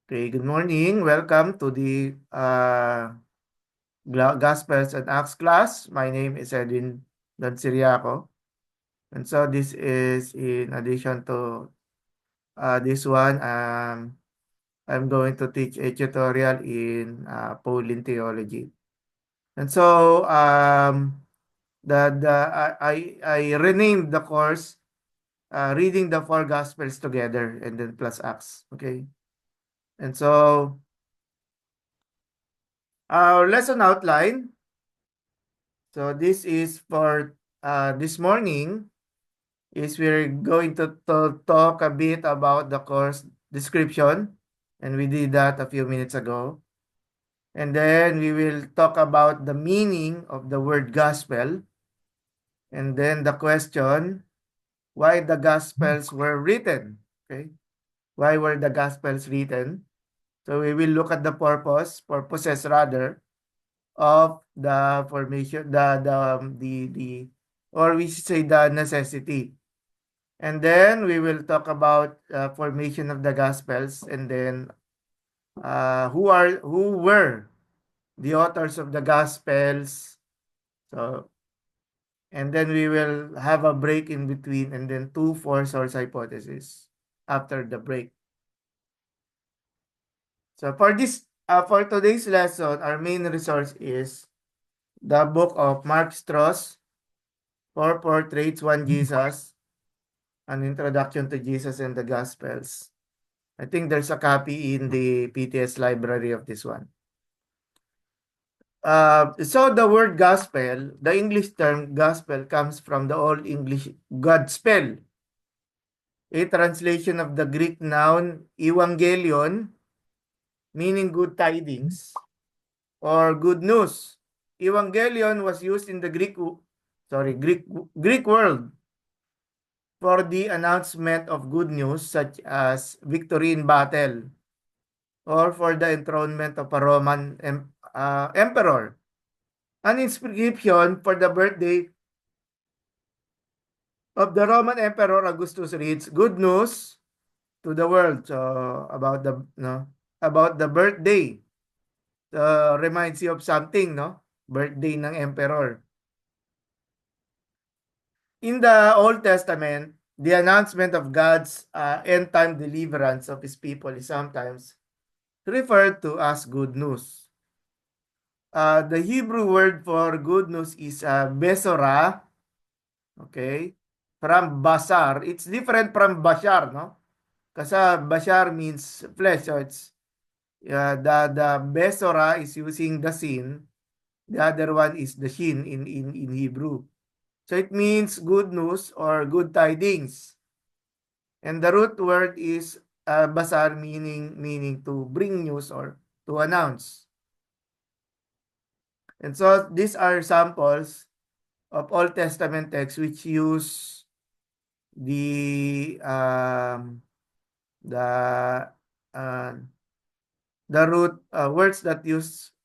Okay, good morning. Welcome to the Gospels and Acts class. My name is Edwin Dansiriaco. And so this is in addition to this one, I'm going to teach a tutorial in Pauline theology. And so I renamed the course Reading the Four Gospels Together and then plus Acts. Okay. And so our lesson outline. So this is for this morning is we're going to talk a bit about the course description, and we did that a few minutes ago. And then we will talk about the meaning of the word gospel, and then the question, why the gospels were written. Okay, why were the gospels written? So we will look at the purposes rather, of the formation, or we should say the necessity. And then we will talk about formation of the Gospels, and then who were the authors of the Gospels. So, and then we will have a break in between, and then two four source hypotheses after the break. So for today's lesson, our main resource is the book of Mark Strauss, Four Portraits, One Jesus, An Introduction to Jesus and the Gospels. I think there's a copy in the PTS library of this one. So the word gospel, the English term gospel comes from the Old English Godspell, a translation of the Greek noun evangelion, meaning good tidings or good news. Evangelion was used in the Greek world for the announcement of good news such as victory in battle or for the enthronement of a Roman emperor. An inscription for the birthday of the Roman Emperor Augustus reads, "Good news to the world." So about the birthday, reminds you of something, no? Birthday ng emperor. In the Old Testament, the announcement of God's end time deliverance of His people is sometimes referred to as good news. The Hebrew word for good news is Besorah. Okay? From basar. It's different from bashar, no? Kasi bashar means flesh. So it's the besora is using the sin. The other one is the shin in Hebrew. So it means good news or good tidings. And the root word is basar, meaning to bring news or to announce. And so these are samples of Old Testament texts which use the the uh, the root words that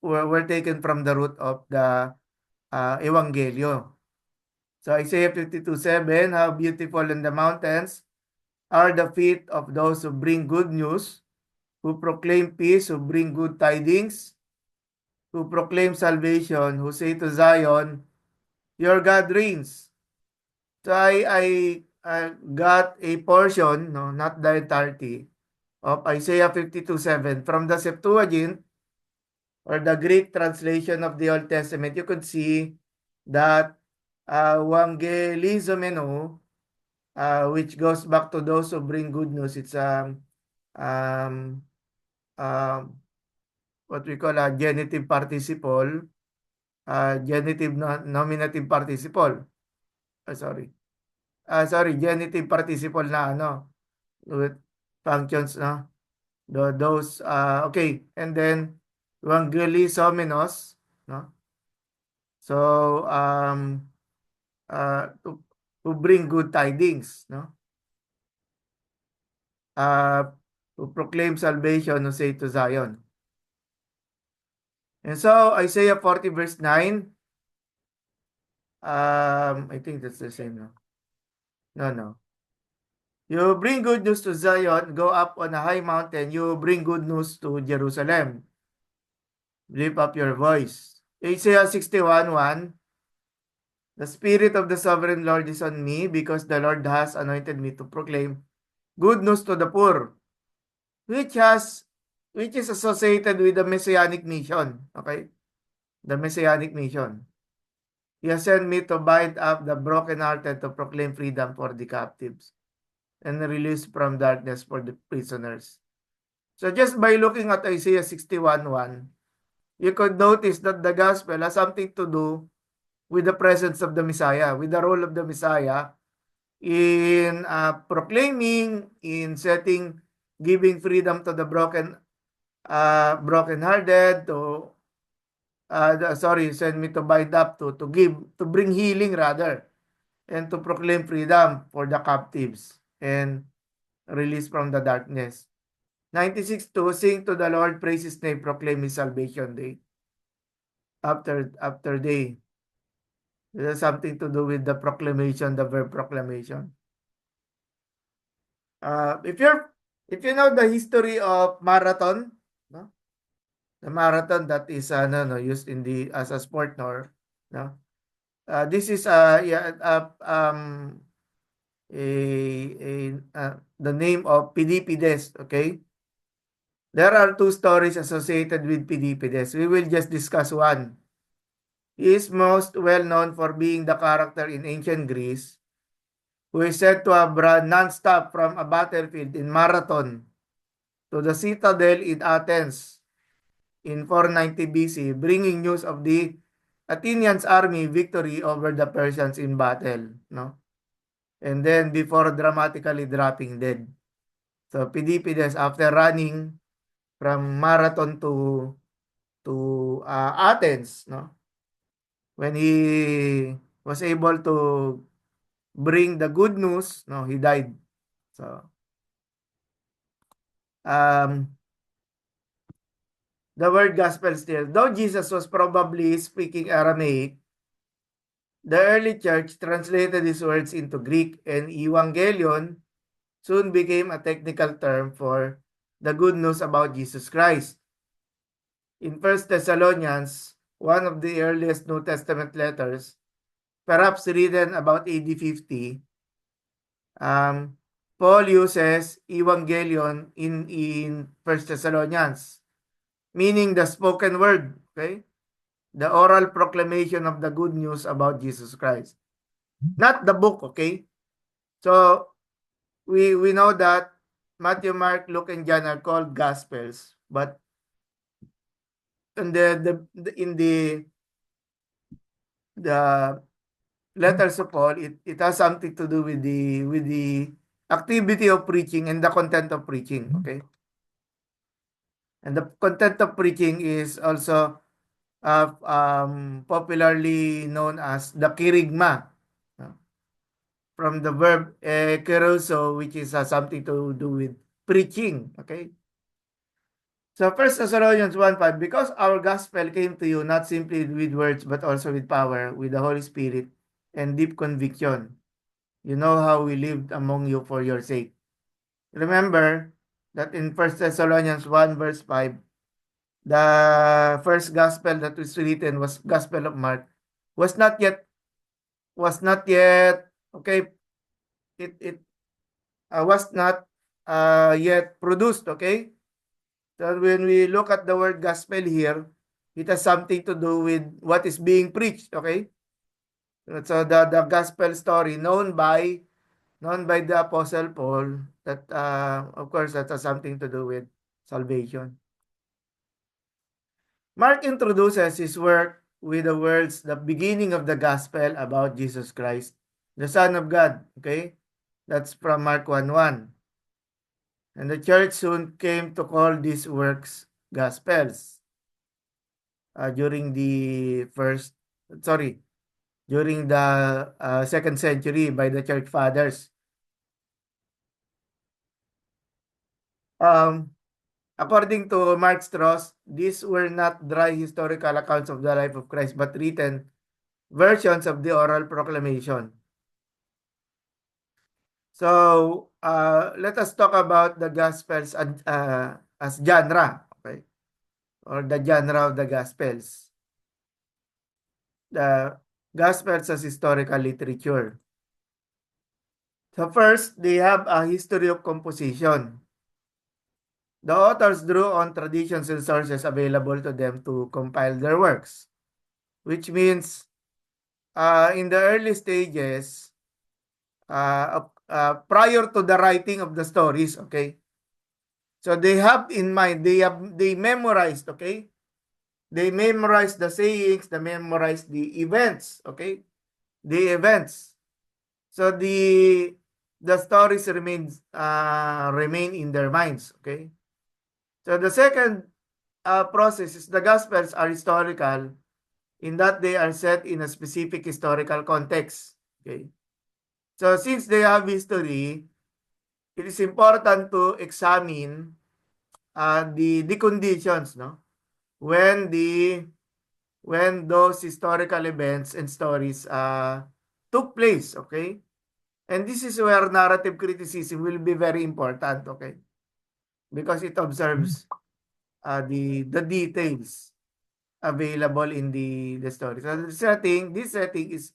were taken from the root of the Evangelio. So Isaiah 52:7, how beautiful in the mountains are the feet of those who bring good news, who proclaim peace, who bring good tidings, who proclaim salvation, who say to Zion, your God reigns. So I got a portion, no, not the entirety, of Isaiah 52:7 from the Septuagint, or the Greek translation of the Old Testament. You could see that Evangelizomeno, which goes back to those who bring good news. It's um, um, what we call a genitive participle, genitive nominative participle. Sorry. Genitive participle na with functions, no? Those okay, and then evangelizomenos, no? So to bring good tidings, no? Uh, to proclaim salvation, who say to Zion. And so Isaiah 40 verse 9, I think that's the same, no? No. You bring good news to Zion, go up on a high mountain, you bring good news to Jerusalem. Lift up your voice. Isaiah 61:1. The Spirit of the Sovereign Lord is on me because the Lord has anointed me to proclaim good news to the poor, which has which is associated with the messianic mission. Okay? The messianic mission. He has sent me to bind up the brokenhearted, to proclaim freedom for the captives and release from darkness for the prisoners. So just by looking at Isaiah 61:1, you could notice that the gospel has something to do with the presence of the Messiah, with the role of the Messiah in proclaiming, in setting, giving freedom to the brokenhearted, send me to bind up, to bring healing rather, and to proclaim freedom for the captives and release from the darkness. 96 to sing to the Lord, praise his name, proclaim his salvation day after day. It has something to do with the proclamation, the verb proclamation. If you know the history of marathon, no? The marathon that is used in the as a sport, no? This is the name of Pidippides, okay? There are two stories associated with Pidippides. We will just discuss one. He is most well known for being the character in ancient Greece who is said to have run non-stop from a battlefield in Marathon to the citadel in Athens in 490 BC, bringing news of the Athenians' army victory over the Persians in battle, no? And then before dramatically dropping dead. So Pidippides, after running from Marathon to Athens, no? When he was able to bring the good news, no, he died. So um the word gospel still, though Jesus was probably speaking Aramaic, the early church translated these words into Greek, and evangelion soon became a technical term for the good news about Jesus Christ. In First Thessalonians, one of the earliest New Testament letters, perhaps written about AD 50, Paul uses evangelion in First Thessalonians, meaning the spoken word, okay? The oral proclamation of the good news about Jesus Christ. Not the book, okay? So we know that Matthew, Mark, Luke, and John are called gospels, but in the letters of Paul, it has something to do with the activity of preaching and the content of preaching, okay? And the content of preaching is also popularly known as the kerygma, from the verb keruso, which is something to do with preaching, okay? So First Thessalonians 1:5, because our gospel came to you not simply with words but also with power, with the Holy Spirit and deep conviction. You know how we lived among you for your sake. Remember that in First Thessalonians 1 verse 5, the first gospel that was written was Gospel of Mark, was not yet okay. It was not yet produced, okay? So when we look at the word gospel here, it has something to do with what is being preached, okay? So the gospel story known by the Apostle Paul, that of course that has something to do with salvation. Mark introduces his work with the words, the beginning of the gospel about Jesus Christ, the Son of God, okay? That's from Mark 1:1. And the church soon came to call these works gospels during the during the second century by the church fathers. Um, According to Mark Strauss, these were not dry historical accounts of the life of Christ, but written versions of the oral proclamation. So, let us talk about the Gospels as genre, okay? Or the genre of the Gospels. The Gospels as historical literature. So first, they have a history of composition. The authors drew on traditions and sources available to them to compile their works, which means in the early stages, prior to the writing of the stories, okay? So they have in mind, they memorized, okay? They memorize the sayings, they memorize the events, okay? The events. So the stories remain in their minds, okay? So the second process is the Gospels are historical in that they are set in a specific historical context, okay? So since they have history, it is important to examine the conditions, no? When the when those historical events and stories took place, okay? And this is where narrative criticism will be very important, okay? Because it observes the details available in the story. So this setting is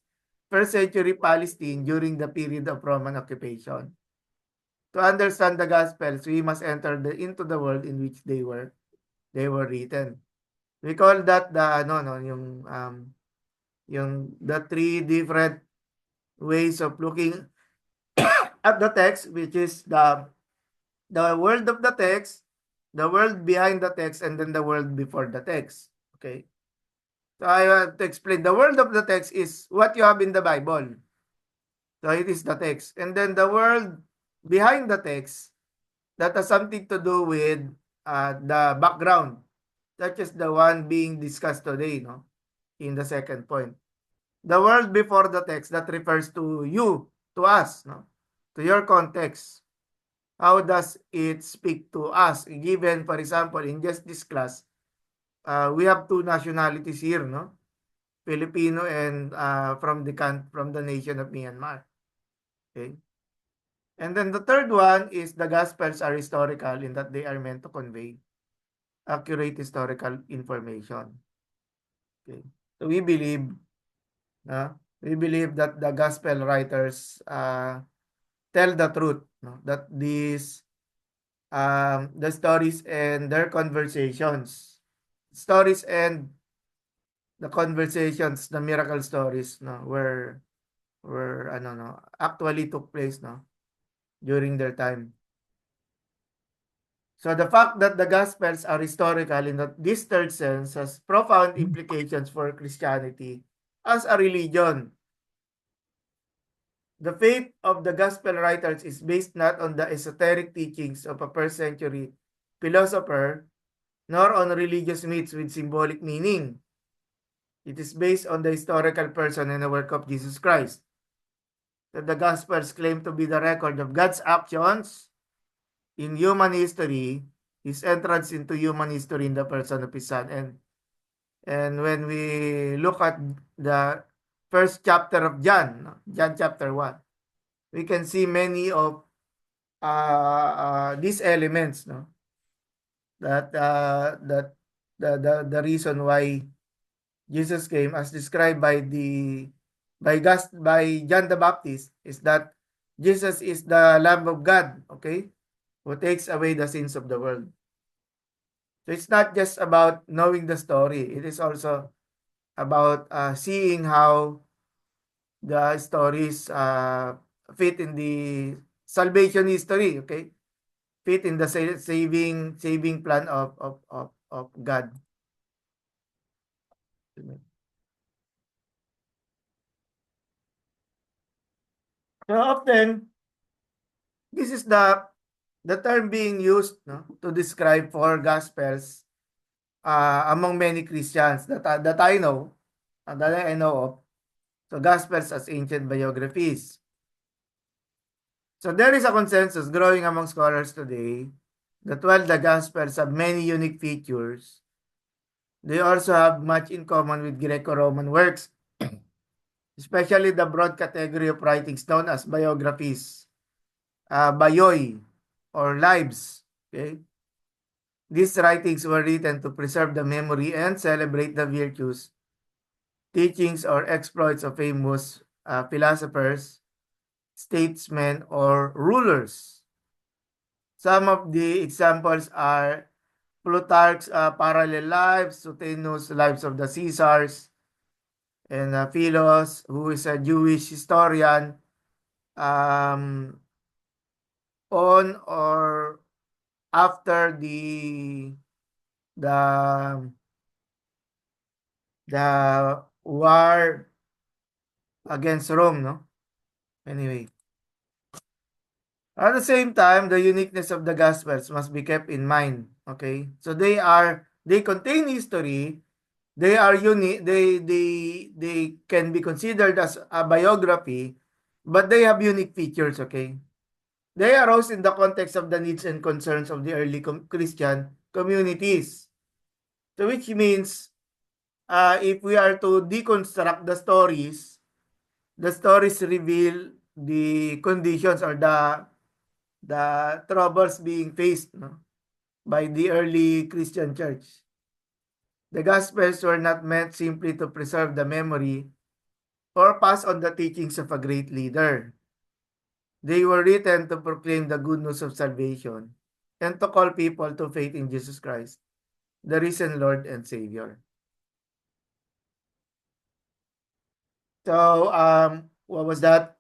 first century Palestine during the period of Roman occupation. To understand the Gospels, we must enter into the world in which they were written. We call that the ano no yung the three different ways of looking at the text, which is the world of the text, the world behind the text, and then the world before the text. Okay. So I want to explain. The world of the text is what you have in the Bible. So it is the text. And then the world behind the text that has something to do with the background, such as the one being discussed today, no? In the second point. The world before the text that refers to you, to us, no? To your context. How does it speak to us? Given, for example, in just this class, we have two nationalities here, no? Filipino and from the nation of Myanmar. Okay. And then the third one is the Gospels are historical in that they are meant to convey accurate historical information. Okay. So we believe that the Gospel writers tell the truth, no? That the stories and their stories and the conversations, the miracle stories, no, were ano no, actually took place, no, during their time. So the fact that the Gospels are historical in that this third sense has profound implications for Christianity as a religion. The faith of the Gospel writers is based not on the esoteric teachings of a first century philosopher, nor on religious myths with symbolic meaning. It is based on the historical person and the work of Jesus Christ. That the Gospels claim to be the record of God's actions in human history, his entrance into human history in the person of his son. And when we look at the first chapter of John, no? John chapter 1, we can see many of these elements, no? That the reason why Jesus came as described by John the Baptist is that Jesus is the Lamb of God, okay, who takes away the sins of the world. So it's not just about knowing the story; it is also about seeing how the stories fit in the salvation history, okay, fit in the saving plan of God. So often, this is the term being used, no, to describe four gospels among many Christians that I know, that I know of. So gospels as ancient biographies. So there is a consensus growing among scholars today that while the gospels have many unique features, they also have much in common with Greco-Roman works, especially the broad category of writings known as biographies. Bayoy, or lives. Okay? These writings were written to preserve the memory and celebrate the virtues, teachings, or exploits of famous philosophers, statesmen, or rulers. Some of the examples are Plutarch's Parallel Lives, Suetonius' Lives of the Caesars, and Philos, who is a Jewish historian, um, on or after the the war against Rome, no? Anyway, at the same time, the uniqueness of the Gospels must be kept in mind. Okay, so they contain history. They are unique. They can be considered as a biography, but they have unique features. Okay, they arose in the context of the needs and concerns of the early Christian communities. So which means, if we are to deconstruct the stories reveal the conditions or the troubles being faced, no, by the early Christian church. The Gospels were not meant simply to preserve the memory or pass on the teachings of a great leader. They were written to proclaim the good news of salvation and to call people to faith in Jesus Christ, the risen Lord and Savior. So, what was that?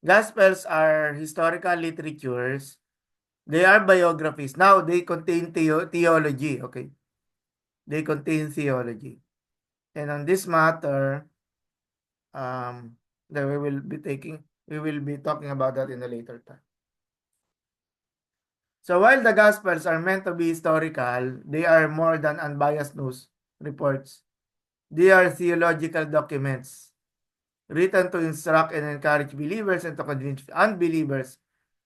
Gospels are historical literatures. They are biographies. Now, they contain theology, okay? They contain theology. And on this matter, um, that we will be talking about that in a later time. So while the Gospels are meant to be historical, they are more than unbiased news reports. They are theological documents written to instruct and encourage believers and to convince unbelievers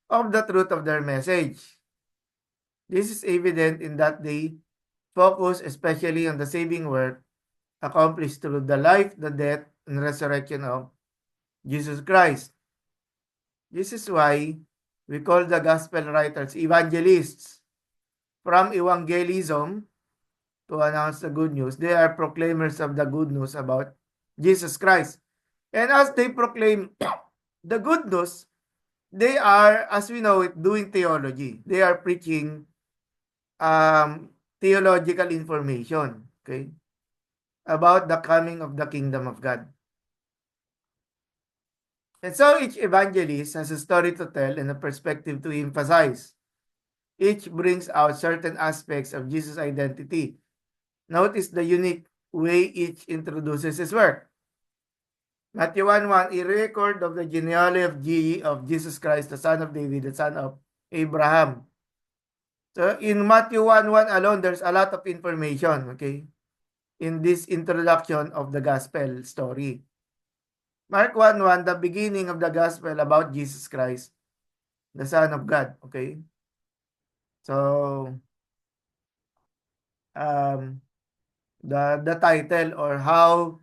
of the truth of their message. This is evident in that they focus especially on the saving work accomplished through the life, the death, and resurrection of Jesus Christ. This is why we call the gospel writers evangelists. From evangelism, to announce the good news, they are proclaimers of the good news about Jesus Christ. And as they proclaim the good news, they are, as we know it, doing theology. They are preaching theological information, okay, about the coming of the kingdom of God. And so each evangelist has a story to tell and a perspective to emphasize. Each brings out certain aspects of Jesus' identity. Notice the unique way each introduces his work. Matthew 1:1, a record of the genealogy of Jesus Christ, the son of David, the son of Abraham. So in Matthew 1:1 alone, there's a lot of information, okay, in this introduction of the gospel story. Mark 1:1, the beginning of the gospel about Jesus Christ, the Son of God, okay? So, um, the title or how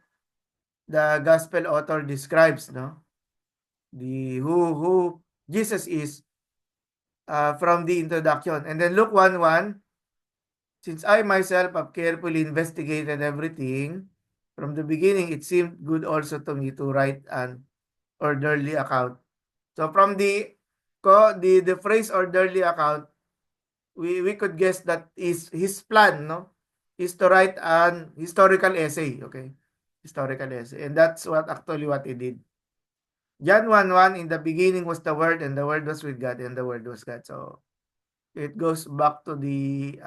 the gospel author describes, no, the who Jesus is, from the introduction. And then Luke 1:1, since I myself have carefully investigated everything from the beginning, it seemed good also to me to write an orderly account. So from the phrase orderly account, we could guess that is his plan, no, is to write an historical essay, okay, historical essay, and that's what he did. John 1:1, in the beginning was the Word, and the Word was with God, and the Word was God. So it goes back to the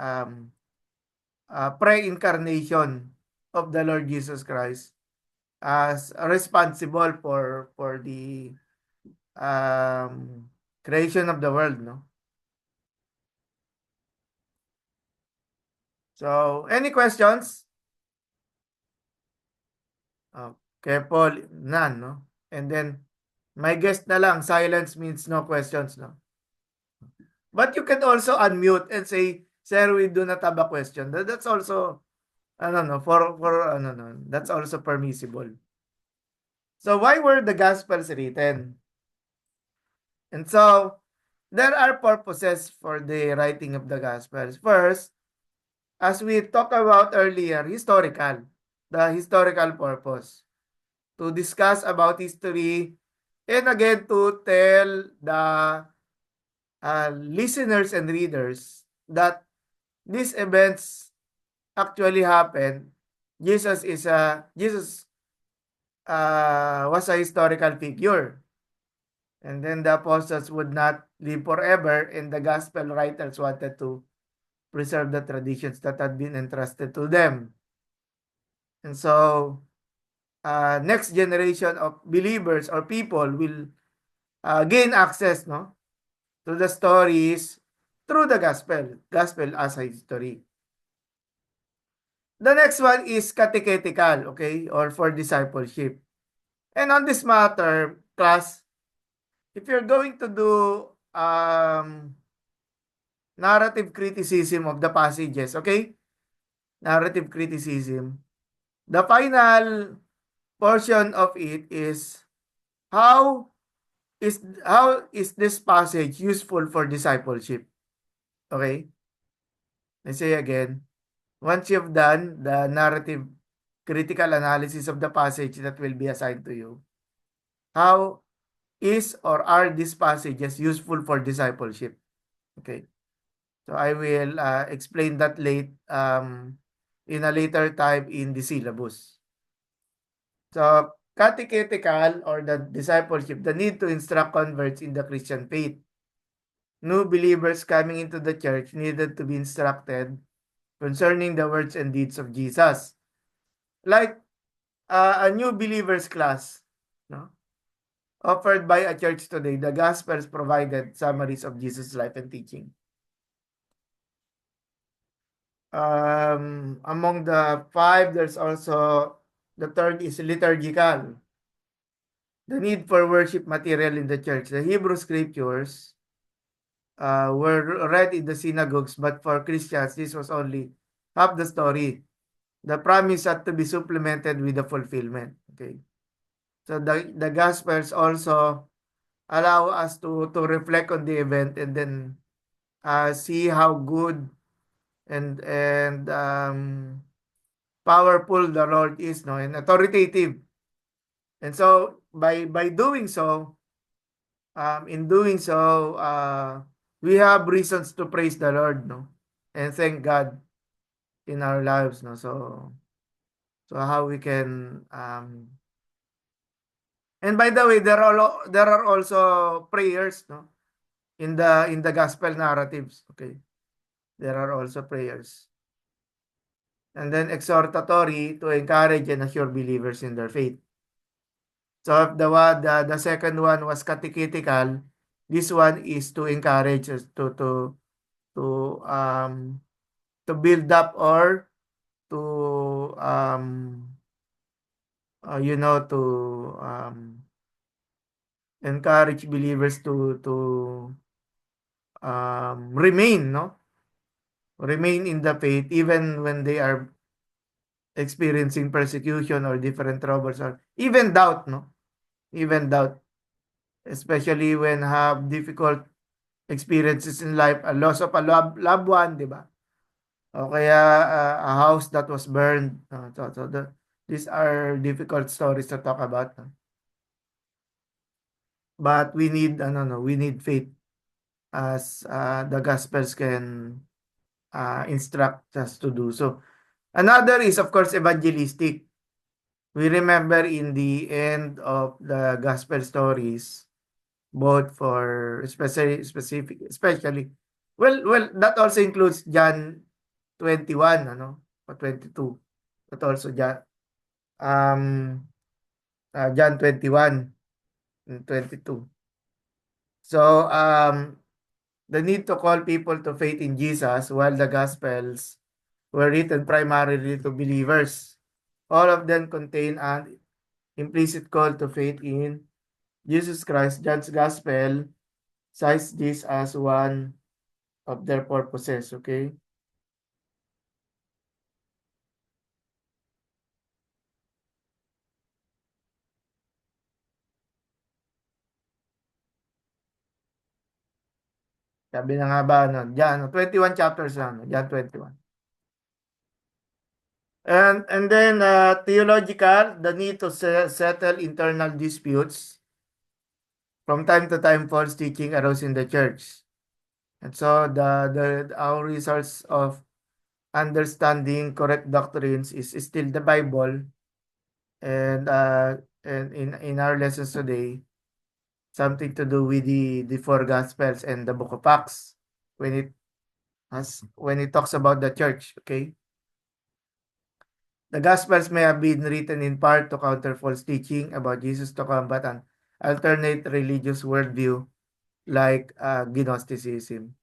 pre-incarnation of the Lord Jesus Christ as responsible for the creation of the world, no. So any questions? Okay, Paul, none, no? And then, my guess na lang, silence means no questions, no? But you can also unmute and say, Sir, we do not have a question. That's also, I don't know, for, I don't know, that's also permissible. So why were the Gospels written? And so, there are purposes for the writing of the Gospels. First, as we talked about earlier, the historical purpose. To discuss about history and again to tell the listeners and readers that these events actually happened. Jesus was a historical figure, and then the apostles would not live forever, and the gospel writers wanted to preserve the traditions that had been entrusted to them. And so, next generation of believers or people will gain access, no, to the stories through the gospel as a history. The next one is catechetical, okay, or for discipleship. And on this matter, class, if you're going to do narrative criticism of the passages, okay, narrative criticism, the final portion of it is how how is this passage useful for discipleship? Okay, I say again, once you've done the narrative critical analysis of the passage that will be assigned to you, how is or are these passages useful for discipleship? Okay, so I will explain that in a later time in the syllabus. So, catechetical or the discipleship, the need to instruct converts in the Christian faith. New believers coming into the church needed to be instructed concerning the words and deeds of Jesus. Like a new believers class, no? Offered by a church today, the Gospels provided summaries of Jesus' life and teaching. Among the five, there's also the third is liturgical. The need for worship material in the church. The Hebrew scriptures were read in the synagogues, but for Christians, this was only half the story. The promise had to be supplemented with the fulfillment. Okay. So the Gospels also allow us to reflect on the event and then see how good and powerful the Lord is, no, and authoritative. And so by doing so, in doing so, we have reasons to praise the Lord, no, and thank God in our lives, no. So how we can and by the way, there are also prayers, no, in the gospel narratives. Okay, there are also prayers, and then exhortatory to encourage and assure believers in their faith. So if the second one was catechetical, this one is to encourage us to um to build up or to to encourage believers to remain, no, remain in the faith even when they are experiencing persecution or different troubles or even doubt, no, even doubt, especially when have difficult experiences in life, a loss of a loved one, di ba? O kaya a house that was burned. These are difficult stories to talk about. No? But we need, ano, no, we need faith as the Gospels can instruct us to do. So, another is, of course, evangelistic. We remember in the end of the Gospel stories, both for especially, well, that also includes John 21, ano, or 22. But also um, John 21 and 22. So, the need to call people to faith in Jesus while the Gospels were written primarily to believers. All of them contain an implicit call to faith in Jesus Christ. John's Gospel cites this as one of their purposes, okay? Sabi na nga ba, John, 21 chapters lang, John 21. And then theological, the need to settle internal disputes. From time to time, false teaching arose in the church. And so our resource of understanding correct doctrines is still the Bible. And in our lessons today, something to do with the four gospels and the book of Acts when it talks about the church, okay? The gospels may have been written in part to counter false teaching about Jesus, to combat an alternate religious worldview like Gnosticism.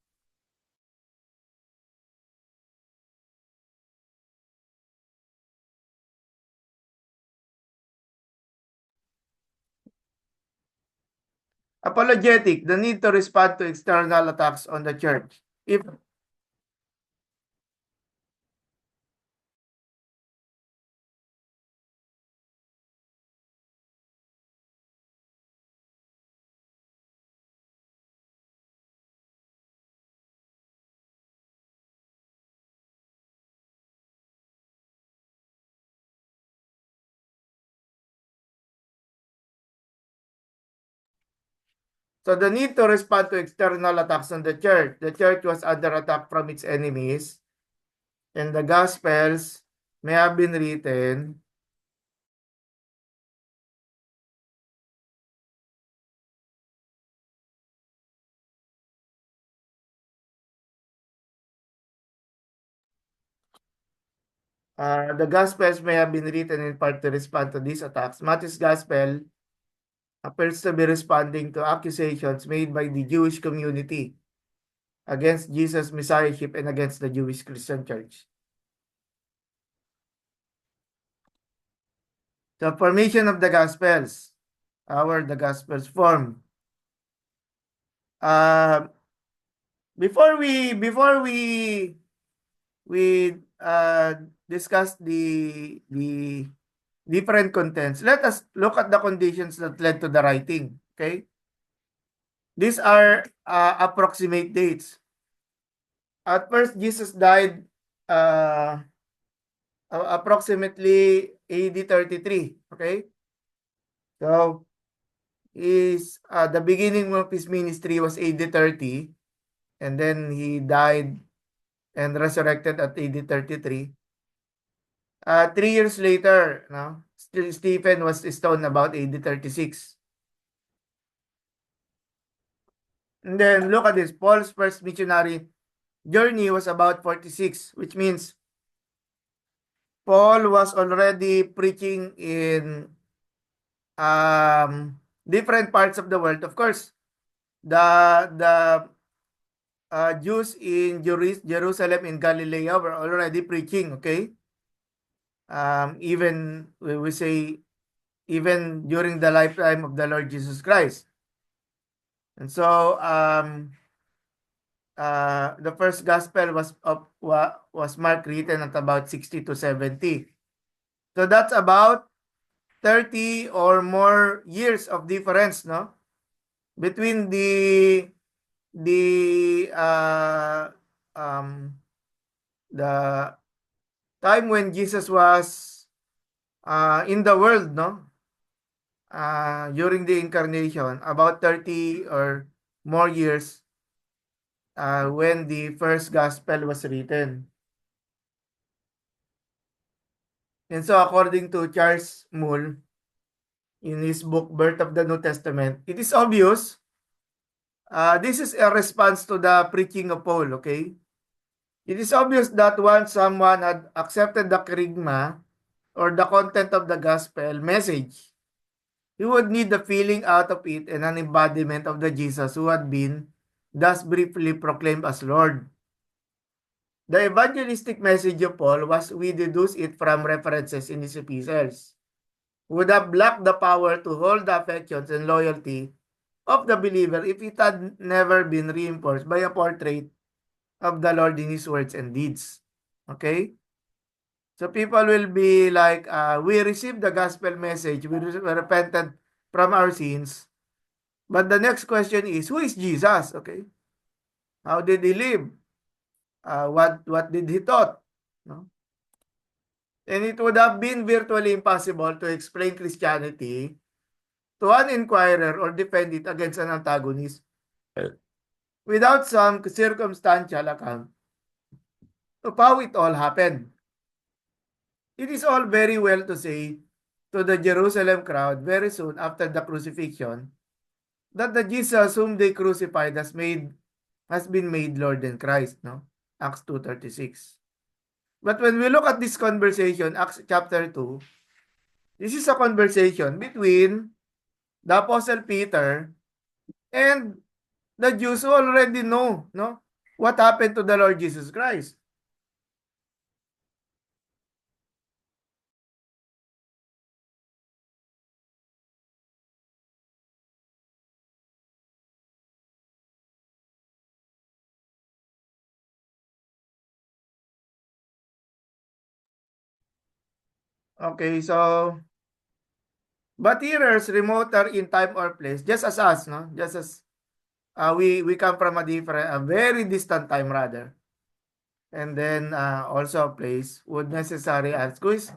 Apologetic, the need to respond to external attacks on the church. If So the need to respond to external attacks on the church was under attack from its enemies, and the Gospels may have been written the Gospels may have been written in part to respond to these attacks. Matthew's Gospel appears to be responding to accusations made by the Jewish community against Jesus' messiahship and against the Jewish Christian church. The formation of the Gospels, the Gospels form. Before we discuss the different contents, let us look at the conditions that led to the writing. Okay, these are approximate dates. At first, Jesus died approximately AD 33. Okay, so the beginning of his ministry was AD 30, and then he died and resurrected at AD 33. 3 years later, no, Stephen was stoned about AD 36. And then look at this. Paul's first missionary journey was about 46, which means Paul was already preaching in different parts of the world. Of course, the Jews in Jerusalem in Galilee were already preaching, okay? Even we say even during the lifetime of the Lord Jesus Christ. And so the first gospel was Mark, written at about 60 to 70. So that's about 30 or more years of difference, no? Between the time when Jesus was in the world, no? During the incarnation, about 30 or more years when the first gospel was written. And so according to Charles Moule, in his book Birth of the New Testament, it is obvious this is a response to the preaching of Paul, okay? It is obvious that once someone had accepted the kerygma or the content of the gospel message, he would need the feeling out of it and an embodiment of the Jesus who had been thus briefly proclaimed as Lord. The evangelistic message of Paul was, we deduce it from references in his epistles, would have lacked the power to hold the affections and loyalty of the believer if it had never been reinforced by a portrait of the Lord in his words and deeds. Okay? So people will be like, we received the gospel message, we repented from our sins, but the next question is, who is Jesus? Okay? How did he live? What did he taught? No? And it would have been virtually impossible to explain Christianity to an inquirer or defend it against an antagonist without some circumstantial account of how it all happened. It is all very well to say to the Jerusalem crowd very soon after the crucifixion that the Jesus whom they crucified has been made Lord and Christ, no? Acts 2:36. But when we look at this conversation, Acts chapter 2, this is a conversation between the Apostle Peter and the Jews who already know, no, what happened to the Lord Jesus Christ. Okay, so but hearers remoter in time or place, just as us, no, just as we come from a very distant time rather, and then also a place would necessarily ask, who is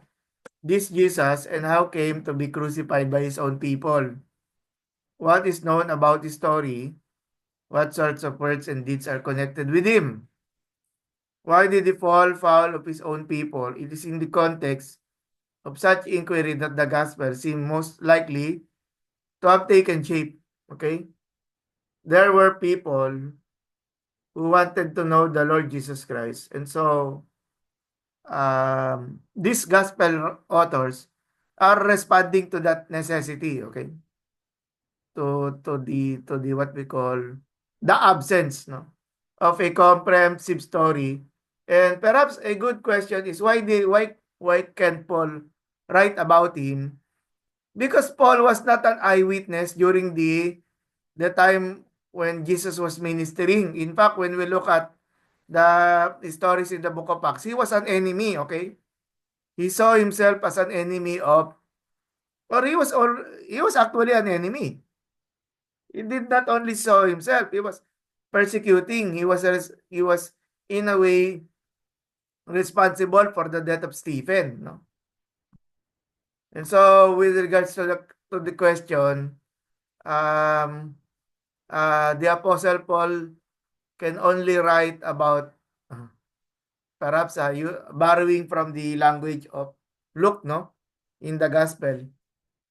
this Jesus and how came to be crucified by his own people? What is known about his story? What sorts of words and deeds are connected with him? Why did he fall foul of his own people? It is in the context of such inquiry that the gospel seem most likely to have taken shape. Okay? There were people who wanted to know the Lord Jesus Christ. And so these gospel authors are responding to that necessity, okay? To the what we call the absence, no, of a comprehensive story. And perhaps a good question is why can Paul write about him? Because Paul was not an eyewitness during the time when Jesus was ministering. In fact, when we look at the stories in the book of Acts, he was an enemy, okay? He saw himself as an enemy of, or he was actually an enemy. He did not only saw himself, he was persecuting. He was in a way responsible for the death of Stephen, no? And so with regards to the question, um the Apostle Paul can only write about perhaps you borrowing from the language of Luke, no, in the gospel.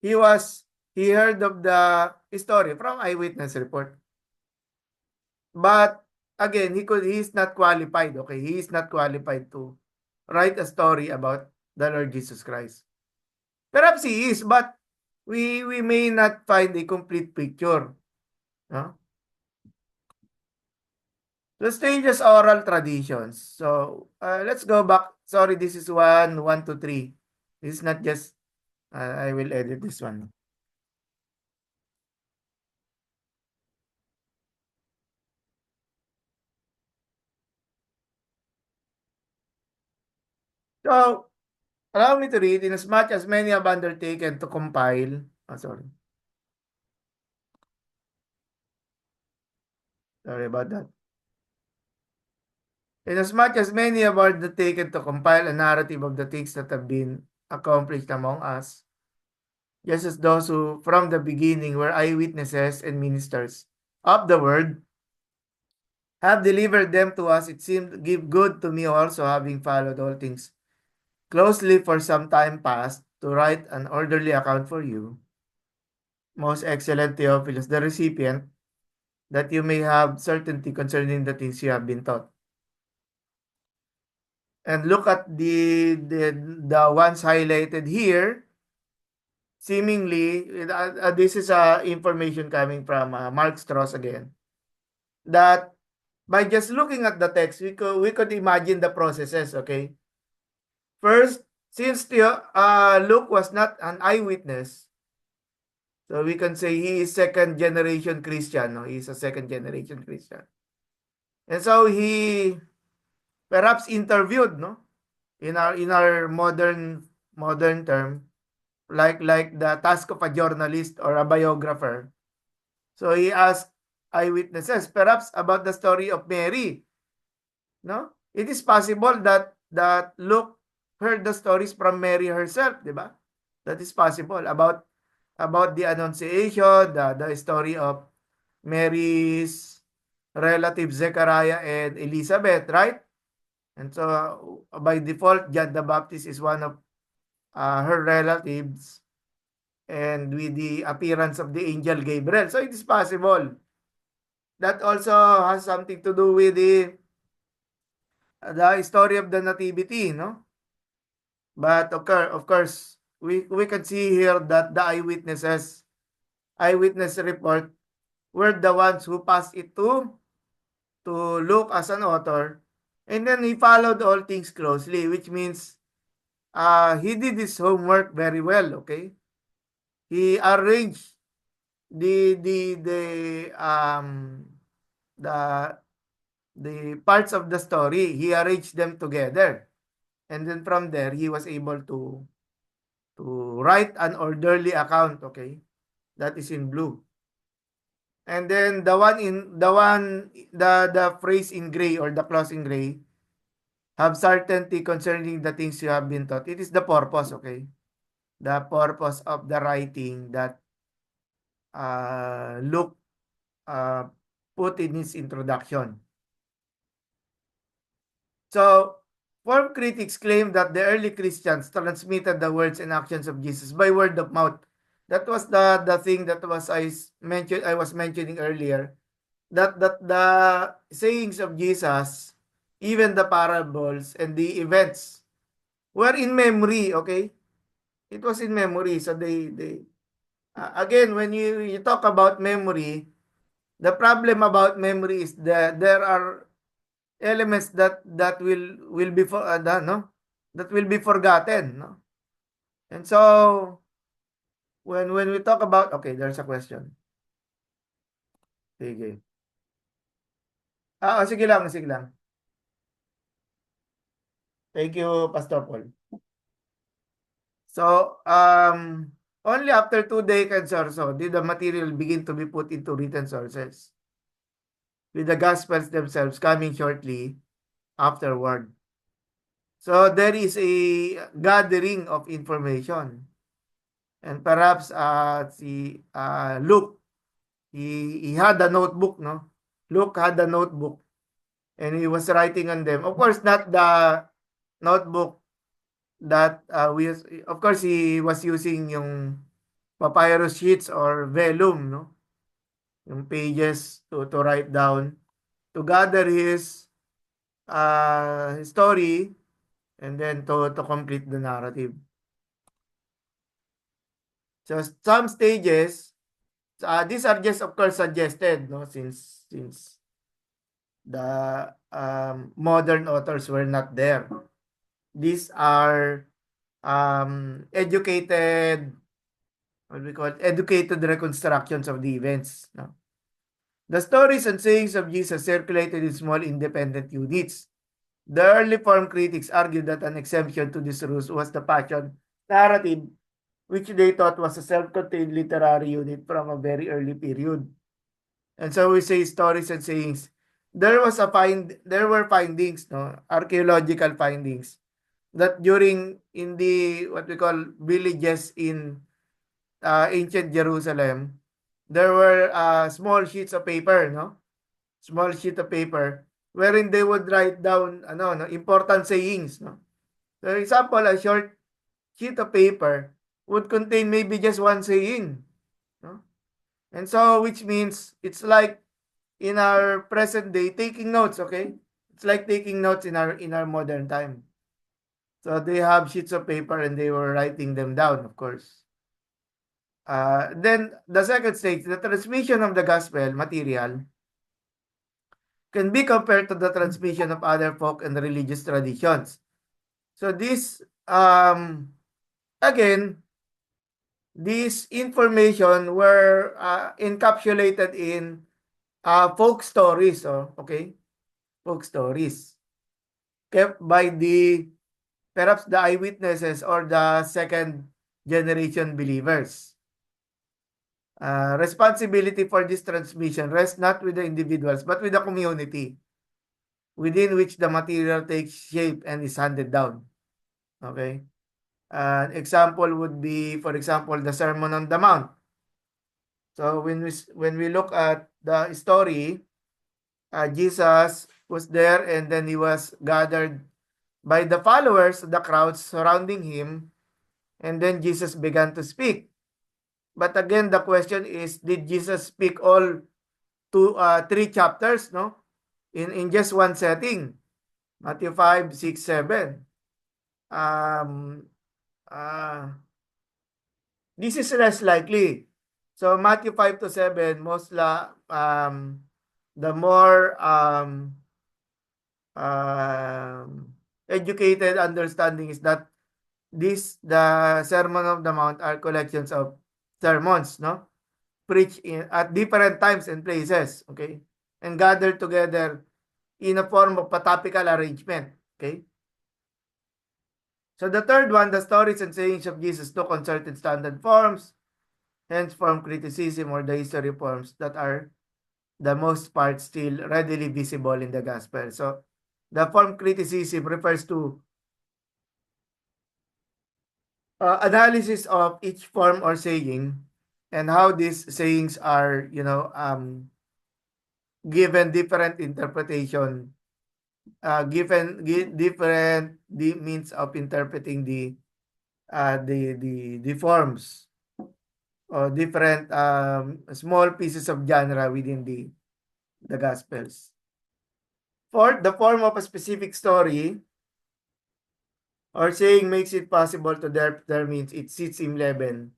He was he heard of the story from eyewitness report. But again, he is not qualified, okay? He is not qualified to write a story about the Lord Jesus Christ. Perhaps he is, but we may not find a complete picture, no? The stages oral traditions. So let's go back. Sorry, this is 1, 2, 3. This is not just I will edit this one. So allow me to read. In as much as many have undertaken to compile. Sorry. Sorry about that. Inasmuch as many have undertaken to compile a narrative of the things that have been accomplished among us, just as those who from the beginning were eyewitnesses and ministers of the word, have delivered them to us, it seemed to give good to me also, having followed all things closely for some time past, to write an orderly account for you, most excellent Theophilus, the recipient, that you may have certainty concerning the things you have been taught. And look at the ones highlighted here. Seemingly, this is information coming from Mark Strauss again. That by just looking at the text, we could imagine the processes. Okay, first, since Luke was not an eyewitness, so we can say he is second generation Christian. No, he is a second generation Christian, and so he perhaps interviewed, no, in our modern term, like the task of a journalist or a biographer. So he asked eyewitnesses, perhaps about the story of Mary. No? It is possible that Luke heard the stories from Mary herself, di ba? That is possible about the Annunciation, the story of Mary's relative Zechariah and Elizabeth, right? And so by default, John the Baptist is one of her relatives, and with the appearance of the angel Gabriel. So it is possible. That also has something to do with the story of the nativity, no? But of course, we can see here that the eyewitness report were the ones who passed it to Luke as an author, and then he followed all things closely, which means he did his homework very well. Okay, he arranged the the the parts of the story. He arranged them together, and then from there he was able to write an orderly account. Okay, that is in blue. And then the phrase in gray, or the clause in gray, have certainty concerning the things you have been taught. It is the purpose, okay? The purpose of the writing that Luke uh, put in his introduction. So, form critics claim that the early Christians transmitted the words and actions of Jesus by word of mouth. That was the thing that I was mentioning earlier, that the sayings of Jesus, even the parables and the events, were in memory. Okay, it was in memory. So they again, when you talk about memory, the problem about memory is that there are elements that will be no, that will be forgotten, no? And so when we talk about, okay, there's a question. Sige. Sige lang, sige lang. Thank you, Pastor Paul. So, only after 2 decades or so did the material begin to be put into written sources, with the Gospels themselves coming shortly afterward. So, there is a gathering of information. And perhaps si Luke, he had a notebook, no? Luke had a notebook, and he was writing on them. Of course, not the notebook that of course, he was using yung papyrus sheets or vellum, no? Yung pages to write down, to gather his story, and then to complete the narrative. So some stages, these are just of course suggested, no, since the modern authors were not there. These are educated, what we call it, educated reconstructions of the events, no? The stories and sayings of Jesus circulated in small independent units. The early form critics argued that an exemption to this rule was the Passion narrative, which they thought was a self-contained literary unit from a very early period. And so we say stories and sayings. There were findings, no, archaeological findings, that during in the what we call villages in ancient Jerusalem, there were small sheets of paper, no? Small sheet of paper wherein they would write down no, important sayings, no? For example, a short sheet of paper would contain maybe just one saying, no? And so which means it's like in our present day taking notes, okay? It's like taking notes in our modern time. So they have sheets of paper and they were writing them down, of course. Then the second stage, the transmission of the gospel material can be compared to the transmission of other folk and religious traditions. So this, again, this information were encapsulated in folk stories, okay? Folk stories kept by perhaps the eyewitnesses or the second generation believers. Responsibility for this transmission rests not with the individuals but with the community within which the material takes shape and is handed down. Okay? An example would be, for example, the Sermon on the Mount. So when we look at the story, Jesus was there and then he was gathered by the followers, the crowds surrounding him, and then Jesus began to speak. But again, the question is, did Jesus speak all three chapters, no? In just one setting? Matthew 5, 6, 7. Um, uh, this is less likely. So Matthew 5 to 7, the more educated understanding is that the Sermon of the Mount are collections of sermons, no? Preached at different times and places, okay? And gathered together in a form of a topical arrangement, okay? So the third one, the stories and sayings of Jesus took on certain standard forms, hence form criticism or the history forms that are the most part still readily visible in the gospel. So the form criticism refers to analysis of each form or saying and how these sayings are, given different interpretation, different means of interpreting the forms or different small pieces of genre within the Gospels. Fourth, the form of a specific story or saying makes it possible to determine its sits in level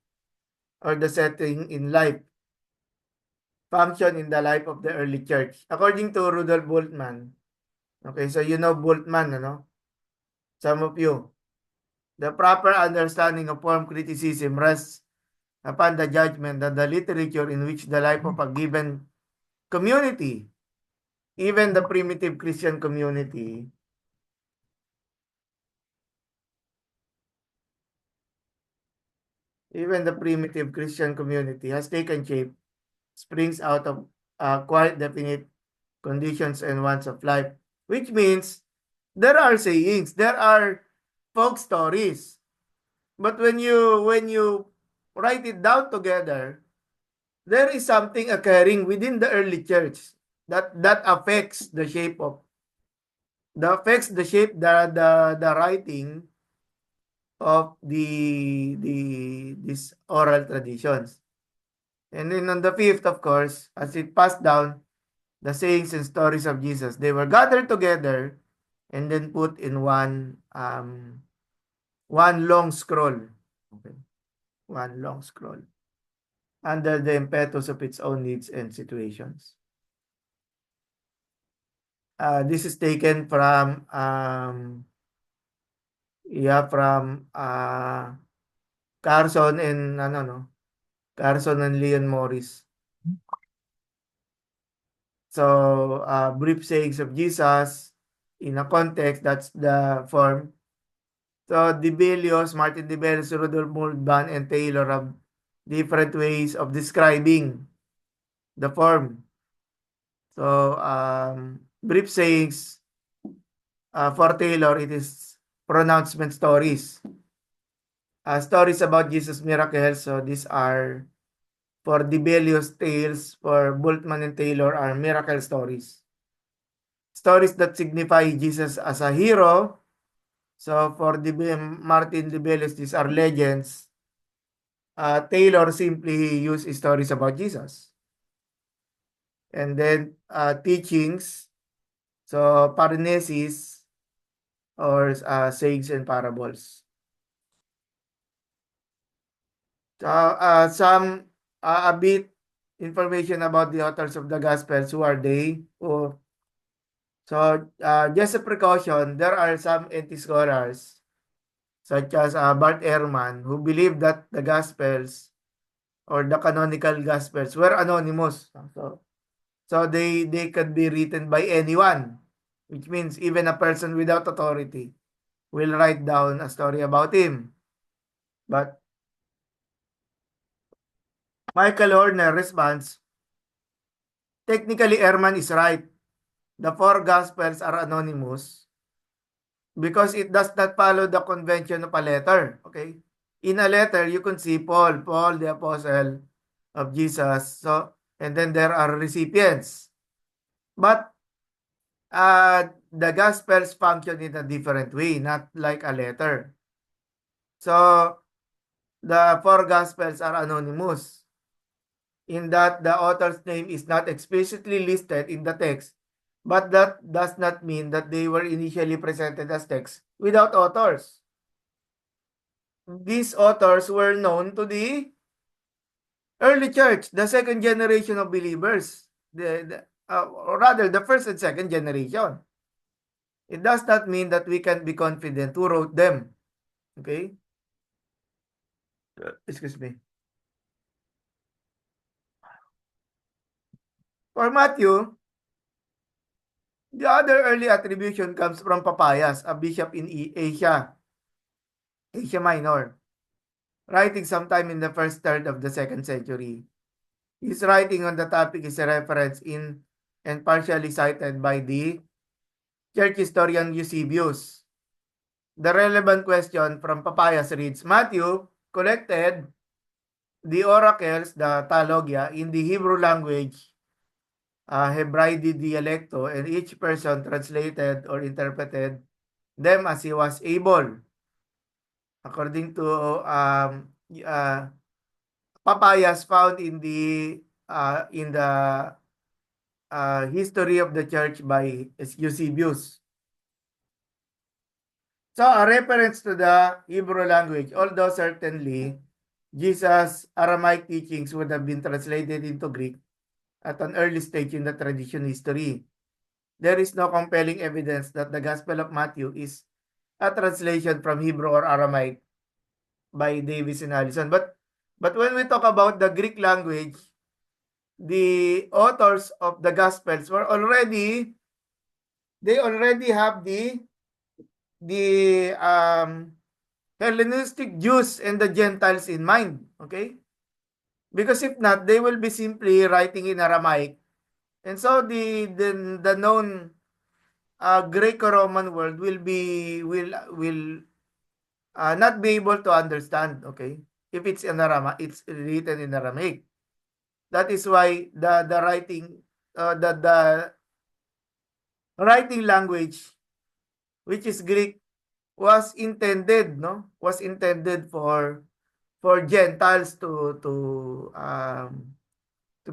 or the setting in life, function in the life of the early church. According to Rudolf Bultmann, okay, so you know Bultmann, ano? Some of you. The proper understanding of form criticism rests upon the judgment that the literature in which the life of a given community, even the primitive Christian community, has taken shape, springs out of quite definite conditions and wants of life, which means there are sayings, there are folk stories, but when you write it down together, there is something occurring within the early church that affects the shape of the writing of these oral traditions. And then on the fifth, of course, as it passed down, the sayings and stories of Jesus, they were gathered together and then put in one long scroll. Okay. One long scroll under the impetus of its own needs and situations. This is taken from Carson and Carson and Leon Morris. So brief sayings of Jesus in a context, that's the form. So Dibelius, Martin Dibelius, Rudolf Mulban, and Taylor have different ways of describing the form. So brief sayings, for Taylor, it is pronouncement stories. Stories about Jesus' miracles. So these are, for Dibelius, tales. For Bultmann and Taylor are miracle stories. Stories that signify Jesus as a hero. So for Martin Dibelius, these are legends. Taylor simply used stories about Jesus. And then teachings. So paranesis or sayings and parables. Some a bit information about the authors of the Gospels. Who are they? So just a precaution, there are some anti-scholars such as Bart Ehrman who believe that the Gospels or the canonical Gospels were anonymous. So they could be written by anyone, which means even a person without authority will write down a story about him. But Michael Horner responds, technically, Ehrman is right. The four Gospels are anonymous because it does not follow the convention of a letter. Okay? In a letter, you can see Paul, the apostle of Jesus. So, and then there are recipients. But the Gospels function in a different way, not like a letter. So, the four Gospels are anonymous in that the author's name is not explicitly listed in the text, but that does not mean that they were initially presented as text without authors. These authors were known to the early church, the second generation of believers, or rather the first and second generation. It does not mean that we can be confident who wrote them. Okay? Excuse me. For Matthew, the other early attribution comes from Papias, a bishop in Asia Minor, writing sometime in the first third of the second century. His writing on the topic is a reference in and partially cited by the church historian Eusebius. The relevant question from Papias reads, Matthew collected the oracles, the Talogia, in the Hebrew language, Hebraidi dialecto, and each person translated or interpreted them as he was able. According to Papayas found in the history of the church by Eusebius. So a reference to the Hebrew language, although certainly Jesus' Aramaic teachings would have been translated into Greek at an early stage in the tradition history. There is no compelling evidence that the Gospel of Matthew is a translation from Hebrew or Aramaic by Davis and Allison. But when we talk about the Greek language, the authors of the Gospels were already they already have the Hellenistic Jews and the Gentiles in mind. Okay, because if not, they will be simply writing in Aramaic, and so the known Greco-Roman world will not be able to understand. Okay, if it's in it's written in Aramaic. That is why the writing language, which is Greek, was intended, no, was intended for Gentiles to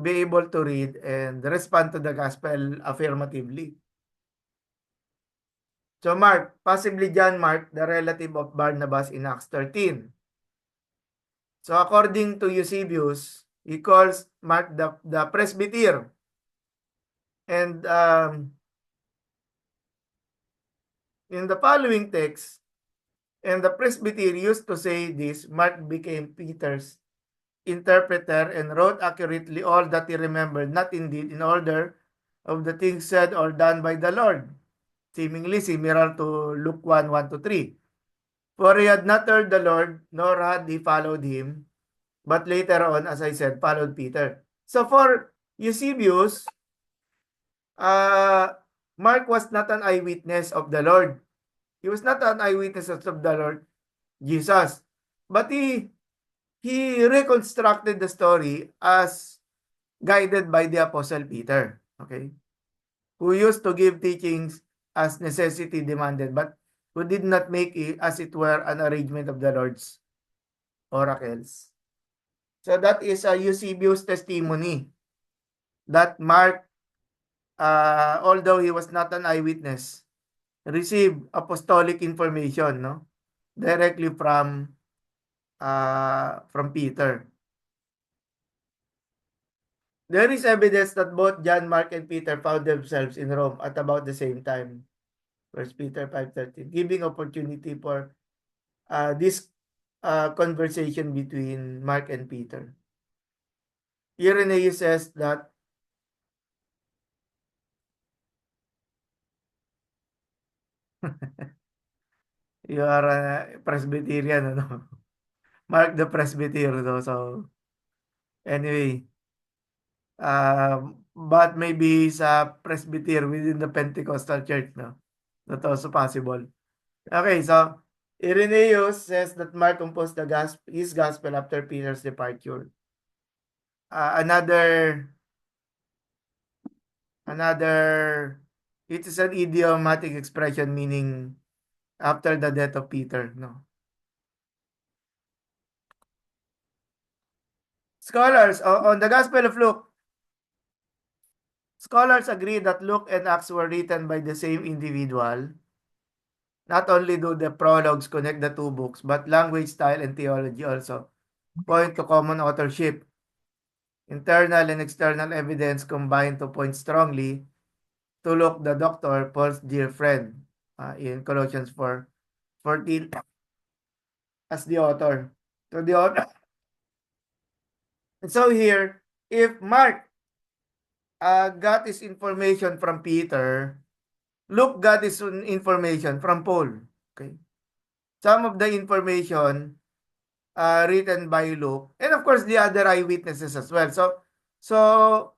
be able to read and respond to the gospel affirmatively. So Mark, possibly John Mark, the relative of Barnabas in Acts 13. So according to Eusebius, he calls Mark the presbyter. And in the following text, and the presbyter used to say this, Mark became Peter's interpreter and wrote accurately all that he remembered, not indeed in order of the things said or done by the Lord, seemingly similar to Luke 1, 1 to 3. For he had not heard the Lord, nor had he followed him, but later on, as I said, followed Peter. So for Eusebius, Mark was not an eyewitness of the Lord. He was not an eyewitness of the Lord Jesus. But he reconstructed the story as guided by the Apostle Peter. Okay? Who used to give teachings as necessity demanded, but who did not make it, as it were, an arrangement of the Lord's oracles. So that is a Eusebius testimony that Mark, although he was not an eyewitness, received apostolic information, no, directly from Peter. There is evidence that both John, Mark, and Peter found themselves in Rome at about the same time. First Peter 5:13, giving opportunity for this conversation between Mark and Peter. Irenaeus says that you are a Presbyterian, ano? Mark the Presbyter, no? So Anyway, but maybe sa presbyter within the Pentecostal church, no? That's also possible. Okay, so Irenaeus says that Mark composed his gospel after Peter's departure. Another, it is an idiomatic expression meaning after the death of Peter. No, scholars on the Gospel of Luke. Scholars agree that Luke and Acts were written by the same individual. Not only do the prologues connect the two books, but language, style, and theology also point to common authorship. Internal and external evidence combine to point strongly to Luke the doctor, Paul's dear friend, in Colossians 4:14 as the author. So the author. And so here, if Mark got his information from Peter, Luke got his information from Paul. Okay. Some of the information written by Luke, and of course the other eyewitnesses as well. So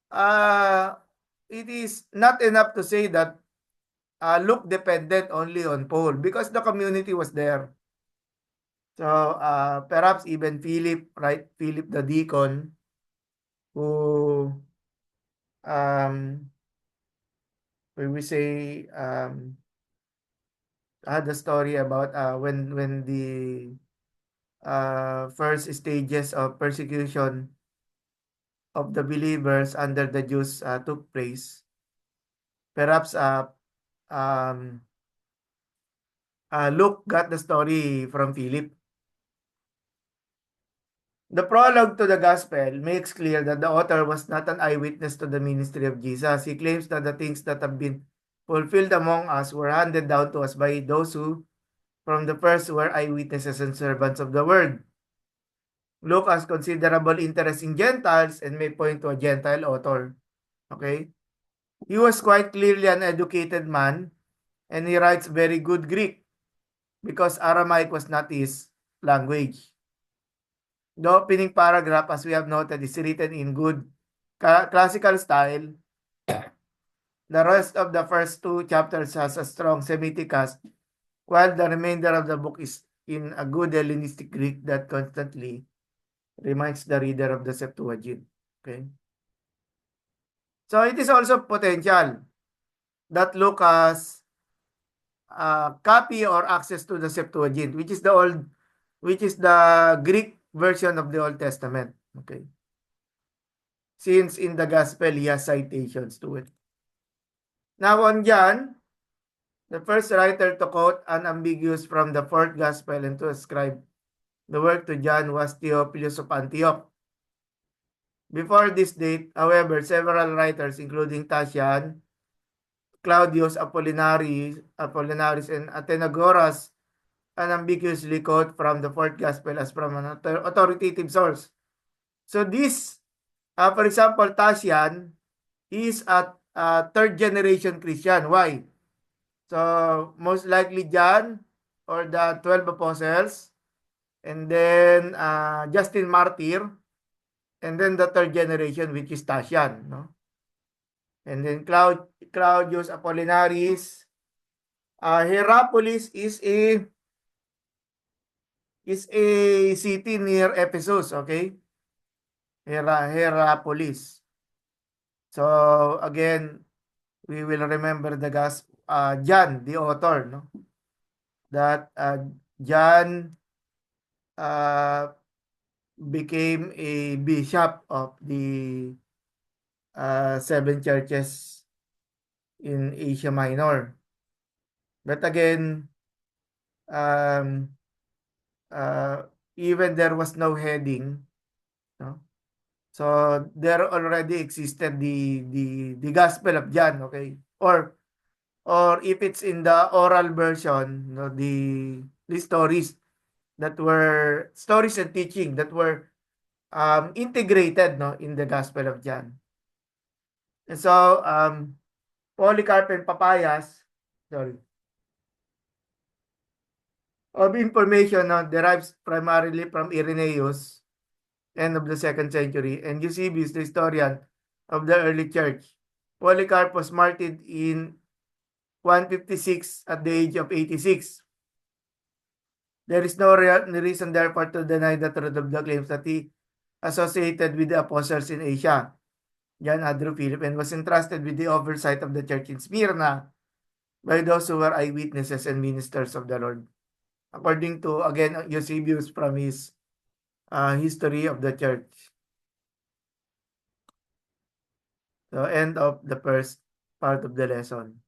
uh, it is not enough to say that Luke depended only on Paul because the community was there. So perhaps even Philip, right? Philip the deacon, who when we say the story about when the first stages of persecution of the believers under the Jews took place. Perhaps um, Luke got the story from Philip. The prologue to the gospel makes clear that the author was not an eyewitness to the ministry of Jesus. He claims that the things that have been fulfilled among us were handed down to us by those who, from the first, were eyewitnesses and servants of the word. Luke has considerable interest in Gentiles and may point to a Gentile author. Okay? He was quite clearly an educated man and he writes very good Greek because Aramaic was not his language. The opening paragraph, as we have noted, is written in good classical style. The rest of the first two chapters has a strong Semitic cast, while the remainder of the book is in a good Hellenistic Greek that constantly reminds the reader of the Septuagint. Okay? So it is also potential that Lucas copy or access to the Septuagint, which is the Greek version of the Old Testament. Okay. Since in the Gospel, he has citations to it. Now on John, the first writer to quote unambiguous from the fourth Gospel and to ascribe the work to John was Theophilus of Antioch. Before this date, however, several writers, including Tatian, Claudius Apollinaris, and Athenagoras, unambiguously quote from the fourth Gospel as from an authoritative source. So this, for example, Tatian is a third generation Christian. Why? So most likely John or the 12 apostles, and then Justin Martyr, and then the third generation, which is Tatian, no? And then Claudius Apollinaris. Hierapolis is a city near Ephesus, okay? Hierapolis. So again, we will remember the John, the author, no? That John uh, became a bishop of the seven churches in Asia Minor. But again, um, even there was no heading, no? So there already existed the Gospel of John, okay? Or if it's in the oral version, no, the stories that were stories and teaching that were integrated, no, in the Gospel of John. And so Polycarp and Papayas, sorry, of information, no, derives primarily from Irenaeus, end of the 2nd century, and Eusebius, the historian of the early church. Polycarp was martyred in 156 at the age of 86. There is no reason, therefore, to deny the truth of the claims that he associated with the apostles in Asia, John, Andrew, Philip, and was entrusted with the oversight of the church in Smyrna by those who were eyewitnesses and ministers of the Lord. According to, again, Eusebius from his history of the church. So, end of the first part of the lesson.